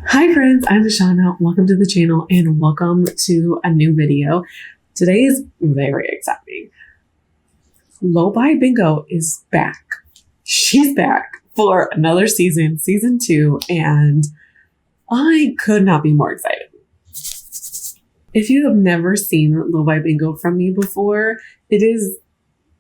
Hi friends, I'm Shauna. Welcome to the channel and welcome to a new video. Today is very exciting. Low Buy Bingo is back. She's back for another season, season 2, and I could not be more excited. If you have never seen Low Buy Bingo from me before, it is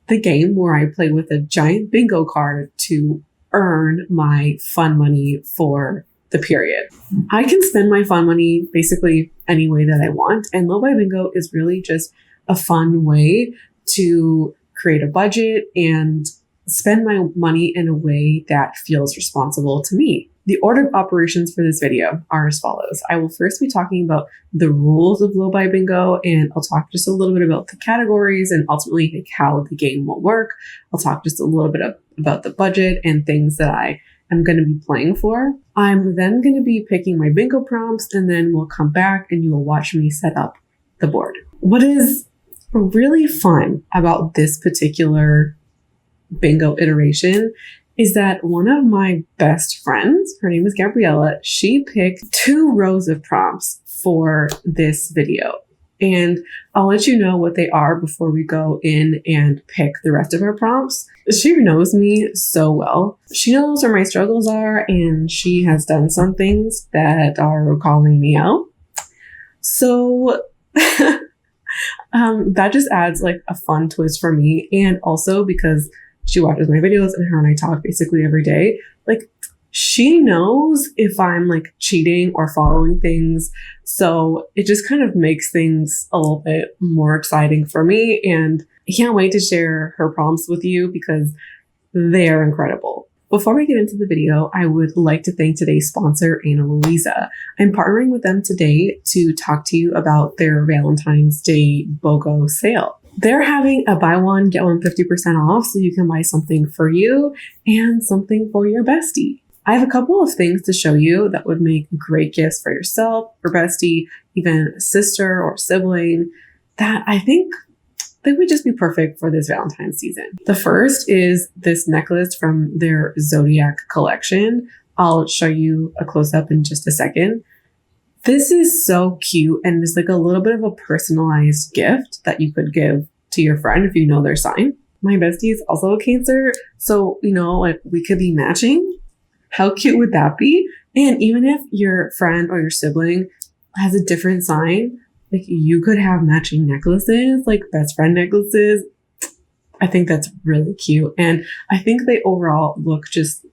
the game where I play with a giant bingo card to earn my fun money for the period. I can spend my fun money basically any way that I want, and Low Buy Bingo is really just a fun way to create a budget and spend my money in a way that feels responsible to me. The order of operations for this video are as follows. I will first be talking about the rules of Low Buy Bingo, and I'll talk just a little bit about the categories and ultimately like how the game will work. I'll talk just a little bit about the budget and things that I am going to be playing for. I'm then going to be picking my bingo prompts, and then we'll come back and you will watch me set up the board. What is really fun about this particular bingo iteration is that one of my best friends, her name is Gabriella, she picked 2 rows of prompts for this video. And I'll let you know what they are before we go in and pick the rest of her prompts. She knows me so well. She knows where my struggles are, and she has done some things that are calling me out. So that just adds like a fun twist for me. And also because she watches my videos and her and I talk basically every day, like she knows if I'm like cheating or following things. So it just kind of makes things a little bit more exciting for me. And I can't wait to share her prompts with you because they're incredible. Before we get into the video, I would like to thank today's sponsor, Louisa. I'm partnering with them today to talk to you about their Valentine's Day BOGO sale. They're having a buy one, get one 50% off, so you can buy something for you and something for your bestie. I have a couple of things to show you that would make great gifts for yourself, your bestie, even a sister or sibling, that I think they would just be perfect for this Valentine's season. The first is this necklace from their Zodiac collection. I'll show you a close-up in just a second. This is so cute, and it's like a little bit of a personalized gift that you could give to your friend if you know their sign. My bestie is also a Cancer, so like we could be matching. How cute would that be? And even if your friend or your sibling has a different sign, like you could have matching necklaces, like best friend necklaces. I think that's really cute. And I think they overall look just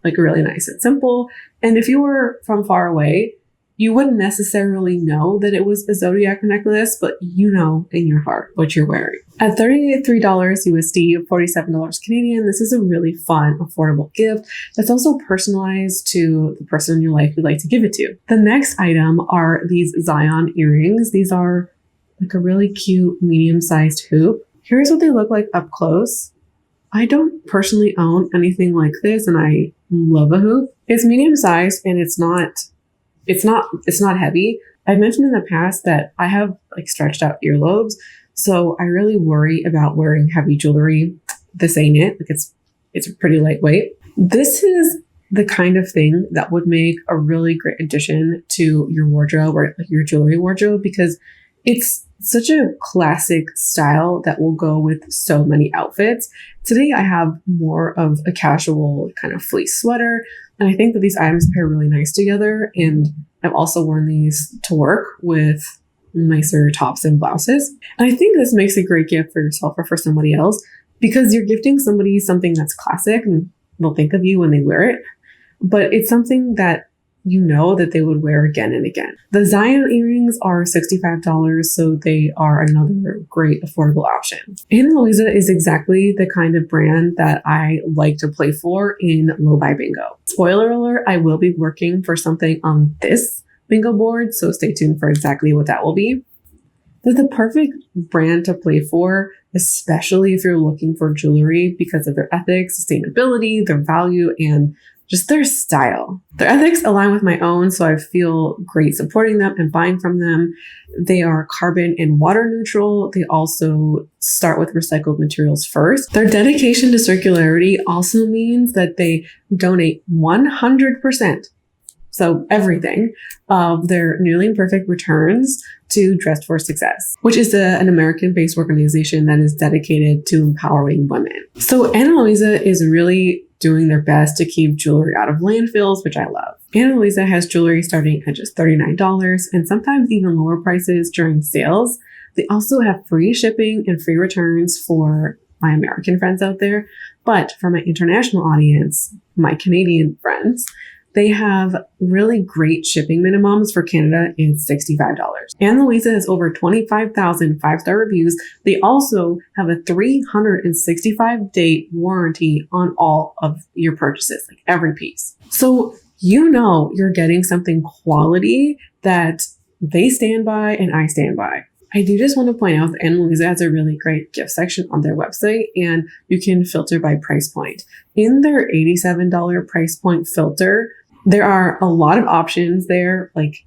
like really nice and simple. And if you were from far away, you wouldn't necessarily know that it was a Zodiac necklace, but you know in your heart what you're wearing. At $33 USD, $47 Canadian, this is a really fun, affordable gift that's also personalized to the person in your life you'd like to give it to. The next item are these Zion earrings. These are like a really cute medium-sized hoop. Here's what they look like up close. I don't personally own anything like this, and I love a hoop. It's medium-sized and it's not heavy. I've mentioned in the past that I have like stretched out earlobes, so I really worry about wearing heavy jewelry. This ain't it. Like it's pretty lightweight. This is the kind of thing that would make a really great addition to your wardrobe or like your jewelry wardrobe, because it's such a classic style that will go with so many outfits. Today I have more of a casual kind of fleece sweater, and I think that these items pair really nice together. And I've also worn these to work with nicer tops and blouses. And I think this makes a great gift for yourself or for somebody else, because you're gifting somebody something that's classic and they'll think of you when they wear it, but it's something that you know that they would wear again and again. The Zion earrings are $65, so they are another great affordable option. Louisa is exactly the kind of brand that I like to play for in Low Buy Bingo. Spoiler alert, I will be working for something on this bingo board, so stay tuned for exactly what that will be. They're the perfect brand to play for, especially if you're looking for jewelry because of their ethics, sustainability, their value, and just their style. Their ethics align with my own, so I feel great supporting them and buying from them. They are carbon and water neutral. They also start with recycled materials first. Their dedication to circularity also means that they donate 100% so everything, of their nearly imperfect returns to Dressed for Success, which is an American-based organization that is dedicated to empowering women. So Ana Luisa is really doing their best to keep jewelry out of landfills, which I love. Ana Luisa has jewelry starting at just $39 and sometimes even lower prices during sales. They also have free shipping and free returns for my American friends out there. But for my international audience, my Canadian friends, they have really great shipping minimums. For Canada, it's $65. Ana Luisa has over 25,000 5-star reviews. They also have a 365-day warranty on all of your purchases, like every piece. So you know you're getting something quality that they stand by and I stand by. I do just want to point out that Ana Luisa has a really great gift section on their website, and you can filter by price point. In their $87 price point filter, there are a lot of options there, like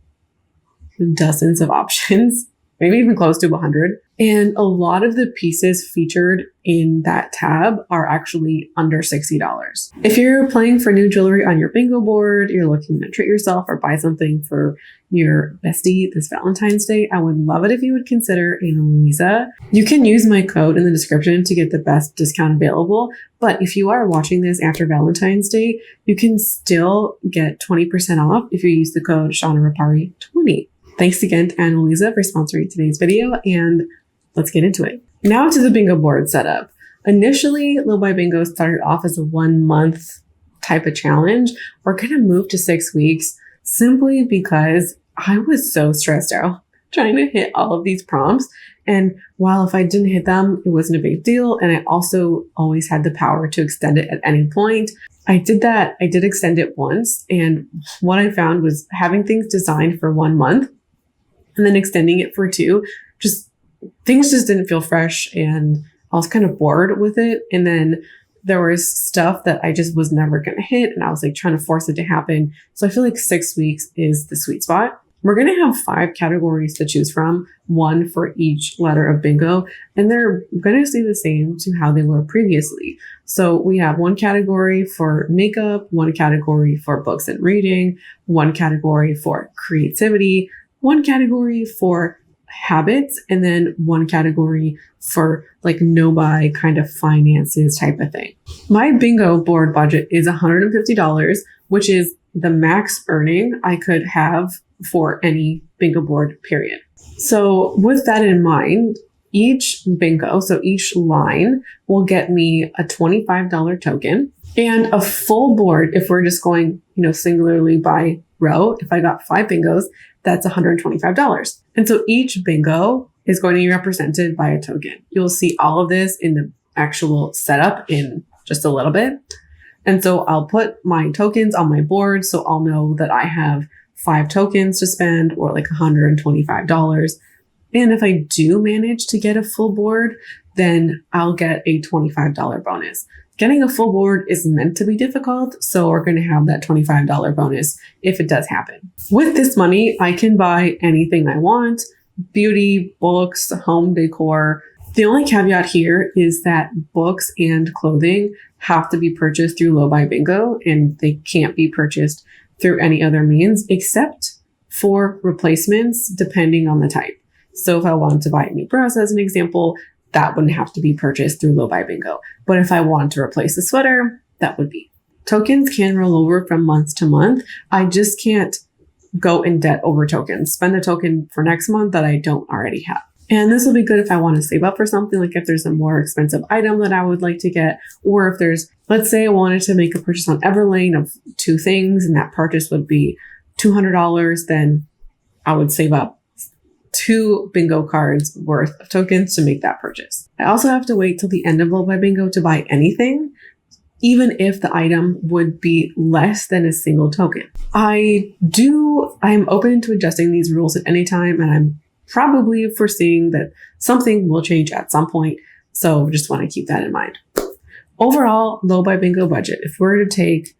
dozens of options, maybe even close to 100. And a lot of the pieces featured in that tab are actually under $60. If you're playing for new jewelry on your bingo board, you're looking to treat yourself or buy something for your bestie this Valentine's Day, I would love it if you would consider Ana Luisa. You can use my code in the description to get the best discount available. But if you are watching this after Valentine's Day, you can still get 20% off if you use the code ShaunaRapari20. Thanks again to Ana Luisa for sponsoring today's video, and let's get into it. Now to the bingo board setup. Initially, Low Buy Bingo started off as a 1-month type of challenge. We're going to move to 6 weeks simply because I was so stressed out trying to hit all of these prompts. And while if I didn't hit them, it wasn't a big deal. And I also always had the power to extend it at any point. I did that. I did extend it once. And what I found was having things designed for 1 month and then extending it for 2, things just didn't feel fresh, and I was kind of bored with it. And then there was stuff that I just was never going to hit, and I was like trying to force it to happen. So I feel like 6 weeks is the sweet spot. We're going to have 5 categories to choose from, 1 for each letter of bingo, and they're going to stay the same to how they were previously. So we have 1 category for makeup, 1 category for books and reading, 1 category for creativity, 1 category for habits, and then 1 category for like no-buy kind of finances type of thing. My bingo board budget is $150, which is the max earning I could have for any bingo board, period. So with that in mind, each bingo, so each line will get me a $25 token and a full board. If we're just going, singularly by row, if I got 5 bingos, that's $125. And so each bingo is going to be represented by a token. You'll see all of this in the actual setup in just a little bit. And so I'll put my tokens on my board so I'll know that I have 5 tokens to spend, or like $125. And if I do manage to get a full board, then I'll get a $25 bonus. Getting a full board is meant to be difficult, so we're going to have that $25 bonus if it does happen. With this money, I can buy anything I want: beauty, books, home decor. The only caveat here is that books and clothing have to be purchased through Low Buy Bingo, and they can't be purchased through any other means except for replacements depending on the type. So if I wanted to buy a new bras as an example, that wouldn't have to be purchased through Low Buy Bingo. But if I wanted to replace a sweater, that would be. Tokens can roll over from month to month. I just can't go in debt over tokens, spend a token for next month that I don't already have. And this will be good if I want to save up for something, like if there's a more expensive item that I would like to get, or if there's, let's say I wanted to make a purchase on Everlane of 2 things and that purchase would be $200, then I would save up 2 bingo cards worth of tokens to make that purchase. I also have to wait till the end of Low Buy Bingo to buy anything, even if the item would be less than a single token. I'm open to adjusting these rules at any time, and I'm probably foreseeing that something will change at some point. So just want to keep that in mind. Overall, Low Buy Bingo budget. If we're to take,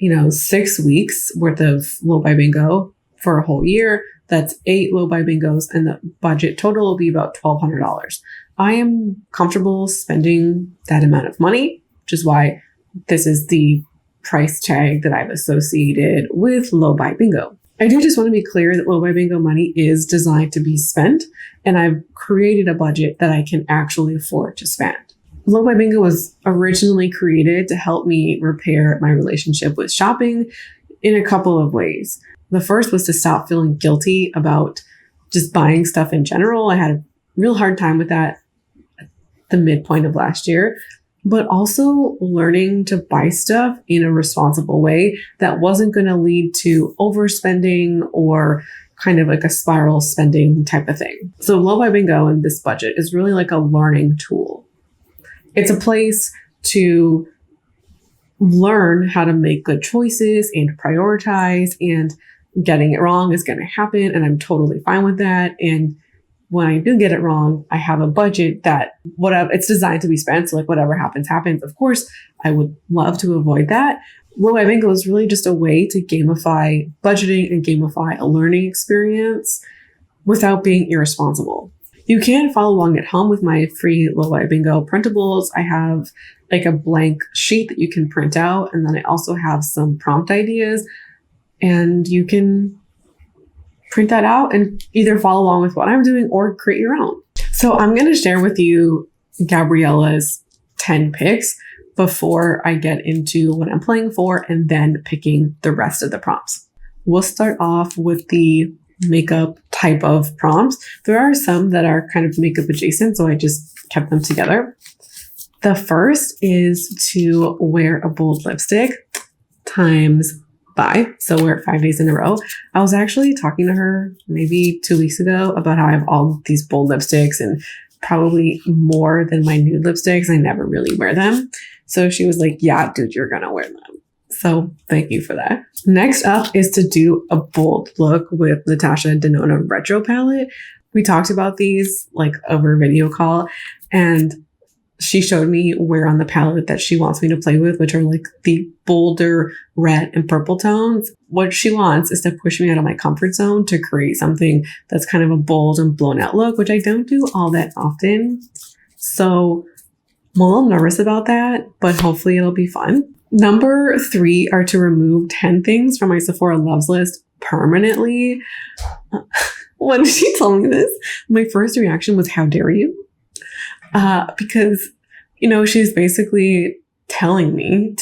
6 weeks worth of Low Buy Bingo for a whole year, that's 8 Low Buy Bingos, and the budget total will be about $1,200. I am comfortable spending that amount of money, which is why this is the price tag that I've associated with low buy bingo. I do just want to be clear that low buy bingo money is designed to be spent, and I've created a budget that I can actually afford to spend. Low buy bingo was originally created to help me repair my relationship with shopping in a couple of ways. The first was to stop feeling guilty about just buying stuff in general. I had a real hard time with that at the midpoint of last year, but also learning to buy stuff in a responsible way that wasn't going to lead to overspending or kind of like a spiral spending type of thing. So low buy bingo in this budget is really like a learning tool. It's a place to learn how to make good choices and prioritize, and getting it wrong is going to happen, and I'm totally fine with that. And when I do get it wrong, I have a budget that whatever it's designed to be spent. So like whatever happens, happens. Of course, I would love to avoid that. Low buy bingo is really just a way to gamify budgeting and gamify a learning experience without being irresponsible. You can follow along at home with my free low buy bingo printables. I have like a blank sheet that you can print out, and then I also have some prompt ideas, and you can print that out and either follow along with what I'm doing or create your own. So I'm going to share with you Gabriella's 10 picks before I get into what I'm playing for and then picking the rest of the prompts. We'll start off with the makeup type of prompts. There are some that are kind of makeup adjacent, so I just kept them together. The first is to wear a bold lipstick times buy. So wear it 5 days in a row. I was actually talking to her maybe 2 weeks ago about how I have all these bold lipsticks and probably more than my nude lipsticks. I never really wear them. So she was like, yeah, dude, you're going to wear them. So thank you for that. Next up is to do a bold look with Natasha Denona Retro Palette. We talked about these like over video call, and she showed me where on the palette that she wants me to play with, which are like the bolder red and purple tones. What she wants is to push me out of my comfort zone to create something that's kind of a bold and blown out look, which I don't do all that often. So I'm a little nervous about that, but hopefully it'll be fun. Number 3 are to remove 10 things from my Sephora loves list permanently. When she told me this, my first reaction was, how dare you? Because, you know, she's basically telling me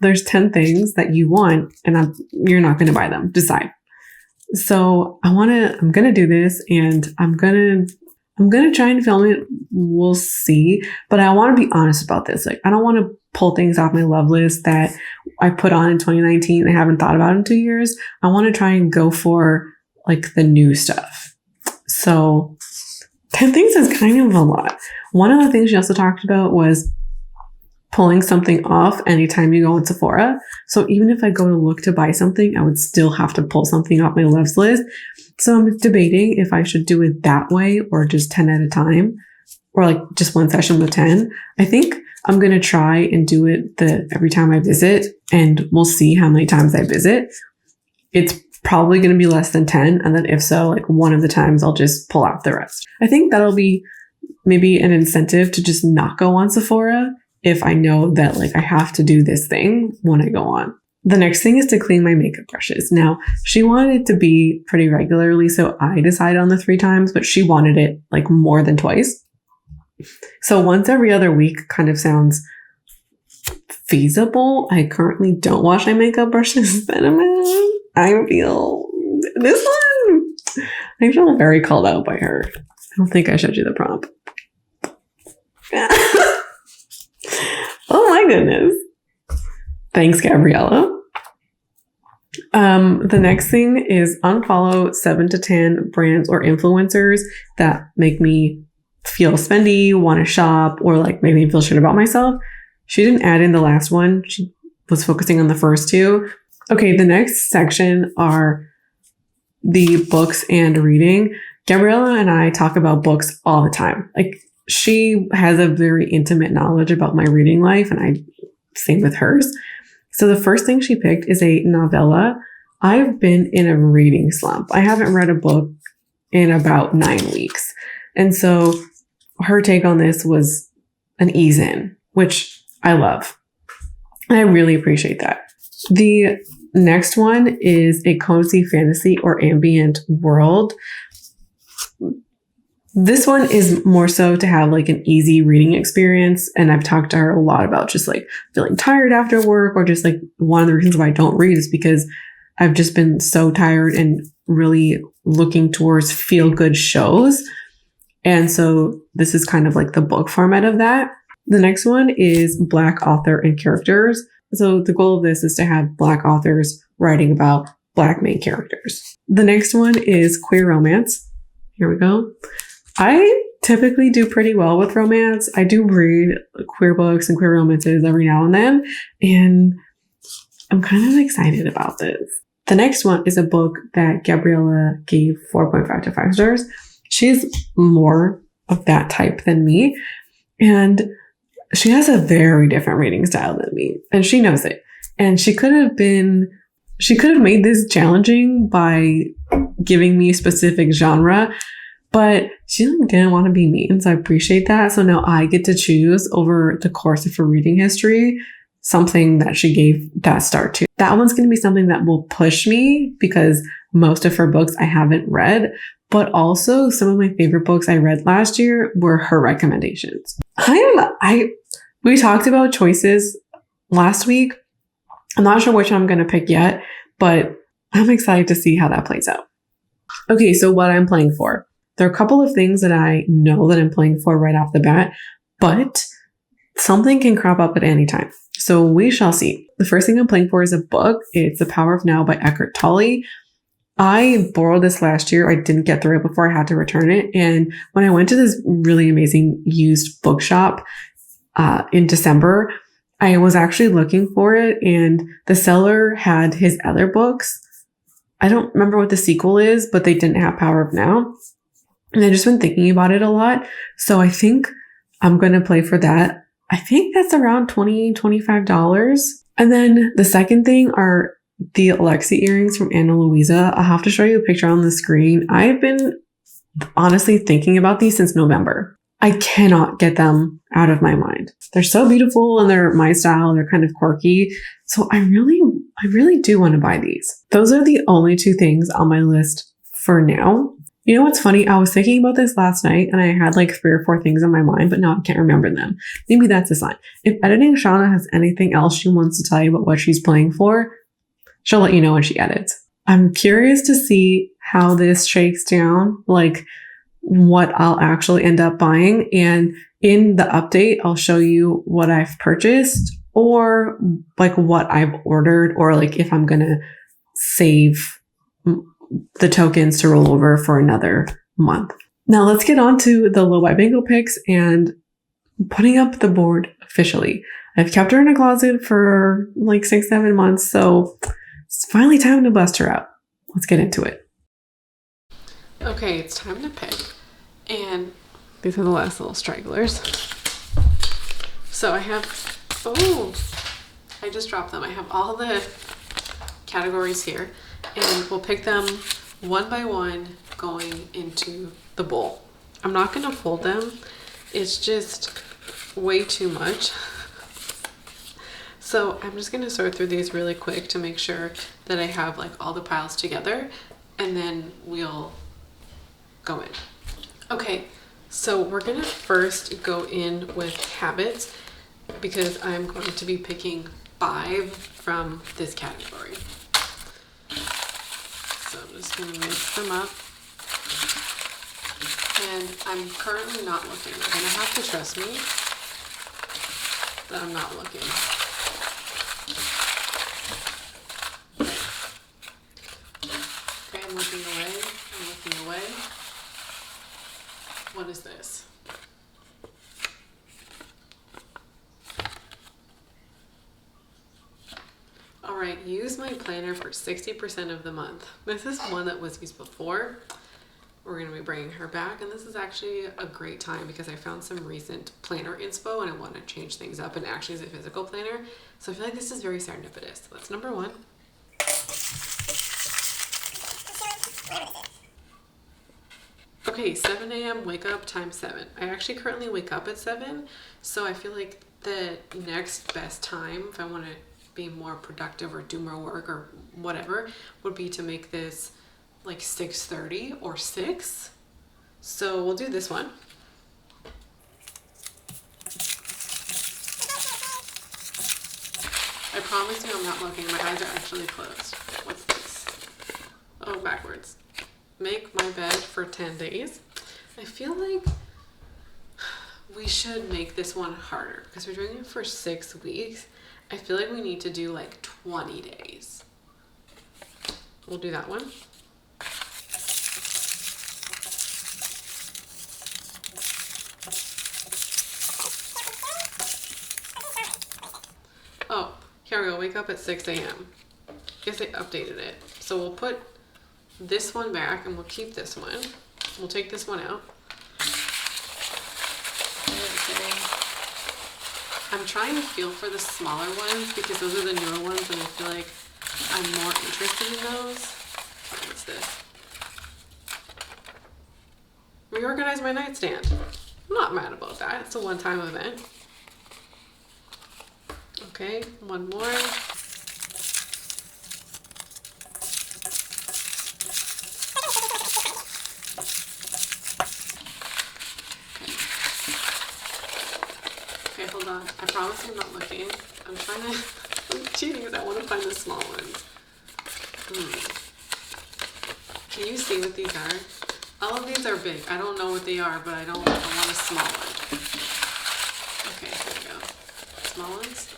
there's 10 things that you want and you're not going to buy them. Decide. So I'm going to do this, and I'm going to try and film it. We'll see. But I want to be honest about this. Like, I don't want to pull things off my love list that I put on in 2019 and haven't thought about in 2 years. I want to try and go for like the new stuff. So 10 things is kind of a lot. One of the things she also talked about was pulling something off anytime you go on Sephora. So even if I go to look to buy something, I would still have to pull something off my loves list. So I'm debating if I should do it that way or just 10 at a time, or like just one session with 10. I think I'm going to try and do it every time I visit, and we'll see how many times I visit. It's probably going to be less than 10. And then if so, like one of the times I'll just pull out the rest. I think that'll be maybe an incentive to just not go on Sephora if I know that like I have to do this thing when I go on. The next thing is to clean my makeup brushes. Now, she wanted it to be pretty regularly, so I decided on the 3 times, but she wanted it like more than twice. So once every other week kind of sounds feasible. I currently don't wash my makeup brushes that amount. I feel very called out by her. I don't think I showed you the prompt. Oh my goodness. Thanks, Gabriella. The next thing is unfollow 7 to 10 brands or influencers that make me feel spendy, want to shop, or like make me feel shit about myself. She didn't add in the last one. She was focusing on the first 2. Okay, the next section are the books and reading. Gabriella and I talk about books all the time. Like, she has a very intimate knowledge about my reading life, and I same with hers. So the first thing she picked is a novella. I've been in a reading slump. I haven't read a book in about 9 weeks. And so her take on this was an ease in, which I love. And I really appreciate that. The next one is a cozy fantasy or ambient world. This one is more so to have like an easy reading experience. And I've talked to her a lot about just like feeling tired after work, or just like one of the reasons why I don't read is because I've just been so tired and really looking towards feel good shows. And so this is kind of like the book format of that. The next one is Black author and characters. So the goal of this is to have Black authors writing about Black main characters. The next one is queer romance. Here we go. I typically do pretty well with romance. I do read queer books and queer romances every now and then, and I'm kind of excited about this. The next one is a book that Gabriella gave 4.5 to 5 stars. She's more of that type than me, and she has a very different reading style than me, and she knows it. And she could have made this challenging by giving me a specific genre, but she didn't want to be mean, so I appreciate that. So now I get to choose over the course of her reading history something that she gave that star to. That one's going to be something that will push me because most of her books I haven't read, but also some of my favorite books I read last year were her recommendations. We talked about choices last week. I'm not sure which one I'm going to pick yet, but I'm excited to see how that plays out. Okay, so what I'm playing for. There are a couple of things that I know that I'm playing for right off the bat, but something can crop up at any time. So we shall see. The first thing I'm playing for is a book. It's The Power of Now by Eckhart Tolle. I borrowed this last year. I didn't get through it before I had to return it. And when I went to this really amazing used bookshop in December, I was actually looking for it, and the seller had his other books. I don't remember what the sequel is, but they didn't have Power of Now. And I've just been thinking about it a lot. So I think I'm going to play for that. I think that's around $20, $25. And then the second thing are the Alexi earrings from Louisa. I'll have to show you a picture on the screen. I've been honestly thinking about these since November. I cannot get them out of my mind. They're so beautiful and they're my style. They're kind of quirky. So I really do want to buy these. Those are the only two things on my list for now. You know what's funny? I was thinking about this last night and I had like 3 or 4 things in my mind, but now I can't remember them. Maybe that's a sign. If editing Shauna has anything else she wants to tell you about what she's playing for, she'll let you know when she edits. I'm curious to see how this shakes down, like what I'll actually end up buying. And in the update, I'll show you what I've purchased or like what I've ordered, or like if I'm going to save the tokens to roll over for another month. Now let's get on to the low buy bingo picks and putting up the board officially. I've kept her in a closet for like 6-7 months, so it's finally time to bust her out. Let's get into it. Okay, it's time to pick. And these are the last little stragglers. So I have, I just dropped them. I have all the categories here, and we'll pick them one by one going into the bowl. I'm not going to fold them. It's just way too much. So I'm just going to sort through these really quick to make sure that I have like all the piles together, and then we'll go in. Okay, so we're going to first go in with habits because I'm going to be picking 5 from this category. So I'm just going to mix them up. And I'm currently not looking. You're going to have to trust me that I'm not looking. Okay, I'm looking away. I'm looking away. What is this? All right, use my planner for 60% of the month. This is one that was used before. We're going to be bringing her back, and this is actually a great time because I found some recent planner inspo and I want to change things up, and actually is a physical planner. So I feel like this is very serendipitous. So that's number 1. Okay, 7 a.m. wake up times 7. I actually currently wake up at 7, so I feel like the next best time, if I want to be more productive or do more work or whatever, would be to make this like 6:30 or 6. So we'll do this one. I promise you I'm not looking. My eyes are actually closed. What's this? Oh, backwards. Make my bed for 10 days. I feel like we should make this one harder because we're doing it for 6 weeks. I feel like we need to do like 20 days. We'll do that one. Oh, here we go. Wake up at 6 a.m. Guess I updated it. So we'll put this one back and we'll keep this one. We'll take this one out. I'm trying to feel for the smaller ones because those are the newer ones and I feel like I'm more interested in those. What's this? Reorganize my nightstand. I'm not mad about that. It's a one-time event. Okay, one more. Okay, hold on. I promise I'm not looking. I'm trying to... I'm cheating because I want to find the small ones. Can you see what these are? All of these are big. I don't know what they are, but I want a small one. Okay, here we go. Small ones.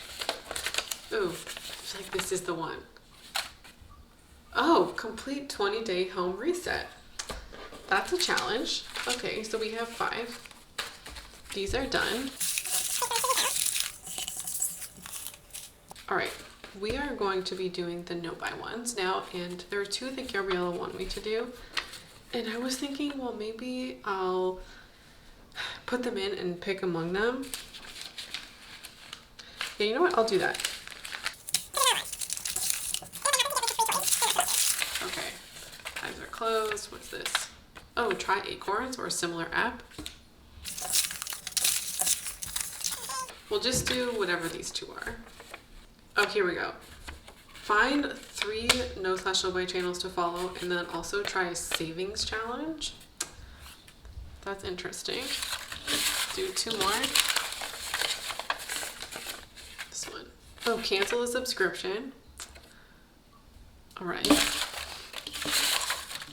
Ooh, I feel like this is the one. Oh, complete 20-day home reset. That's a challenge. Okay, so we have 5. These are done. All right, we are going to be doing the no-buy ones now, and there are 2 that Gabriella wanted me to do. And I was thinking, well, maybe I'll put them in and pick among them. Yeah, you know what? I'll do that. Okay, eyes are closed. What's this? Oh, try Acorns or a similar app. We'll just do whatever these 2 are. Oh, here we go. Find 3 no/no-buy channels to follow and then also try a savings challenge. That's interesting. Do 2 more. This one. Oh, cancel a subscription. All right.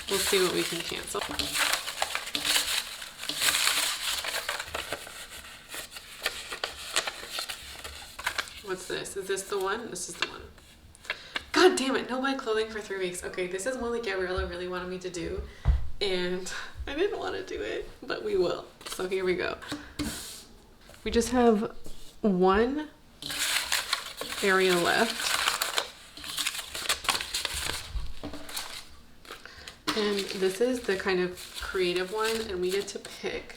We'll see what we can cancel. What's this? Is this the one? This is the one. God damn it, no buy clothing for 3 weeks. Okay, this is one that Gabriella really wanted me to do, and I didn't want to do it, but we will. So here we go. We just have 1 area left. And this is the kind of creative one, and we get to pick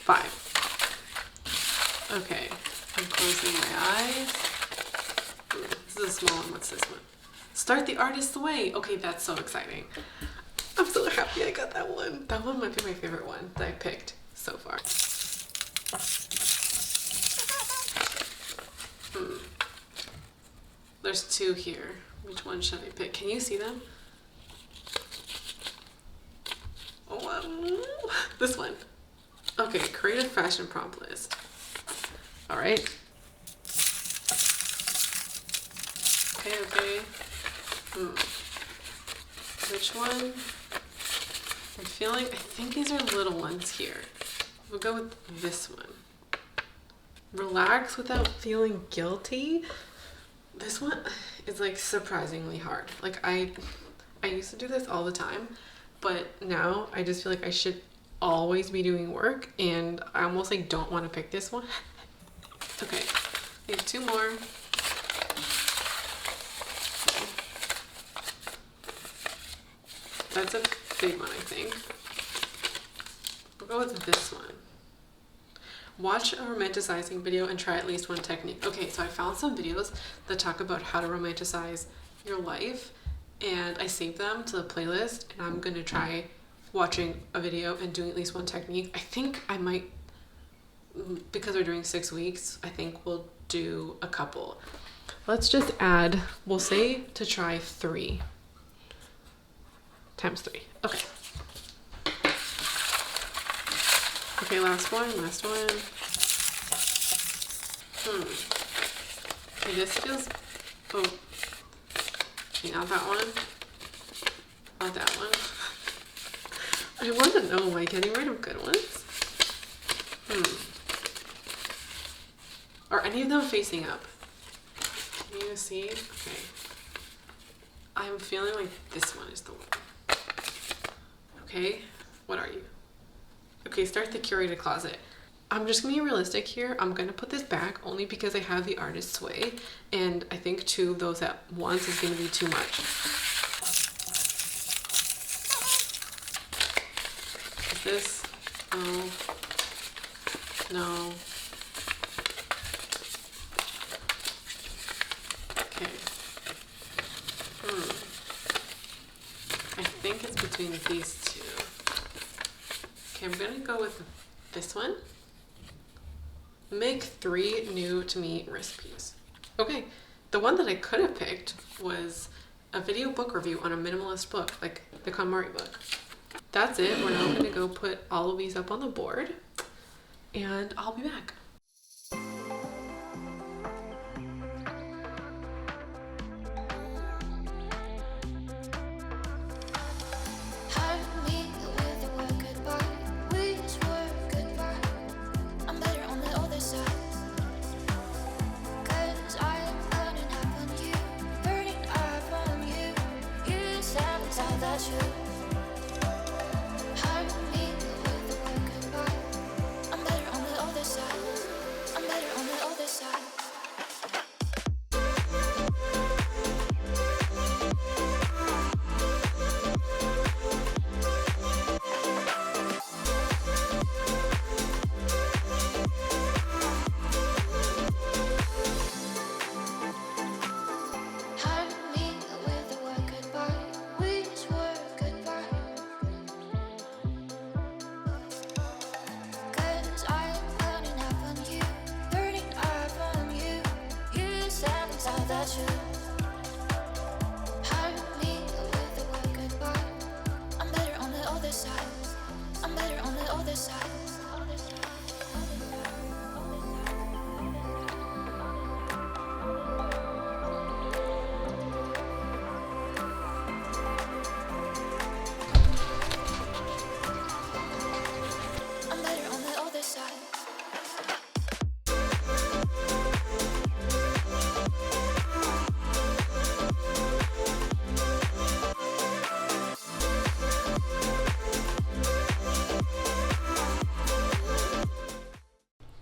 5. Okay, I'm closing my eyes. Ooh, this is a small one. What's this one? Start the artist's way. Okay, that's so exciting. I'm so happy I got that one. That one might be my favorite one that I picked so far. There's 2 here. Which one should I pick? Can you see them? Oh, this one. Okay, create a fashion prompt list. All right. Okay. Which one? I think these are little ones here. We'll go with this one. Relax without feeling guilty. This one is like surprisingly hard. Like I used to do this all the time, but now I just feel like I should always be doing work, and I almost like don't want to pick this one. Okay, we have 2 more. That's a big one, I think. We'll go with this one. Watch a romanticizing video and try at least 1 technique. Okay, so I found some videos that talk about how to romanticize your life, and I saved them to the playlist, and I'm gonna try watching a video and doing at least 1 technique. I think I might because we're doing 6 weeks, I think we'll do a couple. Let's just add, we'll say to try 3 times 3. Okay. Okay, last one. Okay, this feels, oh, okay, not that one. Not that one. I want to know, am I getting rid of good ones? Are any of them facing up? Can you see? Okay. I'm feeling like this one is the one. Okay, what are you? Okay, start the curated closet. I'm just gonna be realistic here. I'm gonna put this back only because I have the artist's way, and I think 2 of those at once is gonna be too much. Is this? No. No. Okay. I think it's between these 2. Okay, I'm gonna go with this one. Make 3 new to me recipes. Okay, the one that I could have picked was a video book review on a minimalist book, like the KonMari book. That's it. We're now gonna go put all of these up on the board, and I'll be back.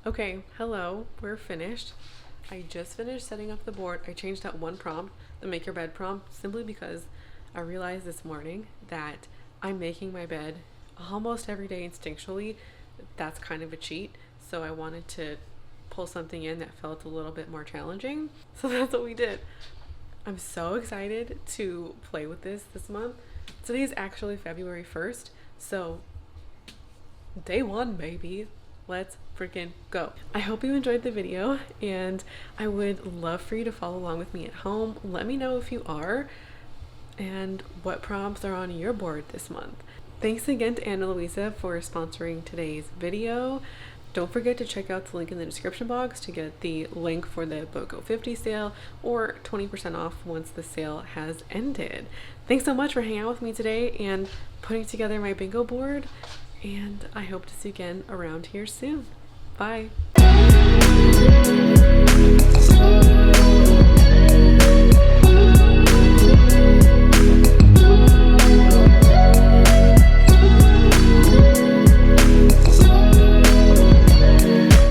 Okay, hello, we're finished. I just finished setting up the board. I changed out one prompt, the make your bed prompt, simply because I realized this morning that I'm making my bed almost every day instinctually. That's kind of a cheat. So I wanted to pull something in that felt a little bit more challenging. So that's what we did. I'm so excited to play with this month. Today is actually February 1st. So day 1, baby. Let's freaking go. I hope you enjoyed the video, and I would love for you to follow along with me at home. Let me know if you are and what prompts are on your board this month. Thanks again to Louisa for sponsoring today's video. Don't forget to check out the link in the description box to get the link for the BOGO 50 sale or 20% off once the sale has ended. Thanks so much for hanging out with me today and putting together my bingo board. And I hope to see you again around here soon. Bye.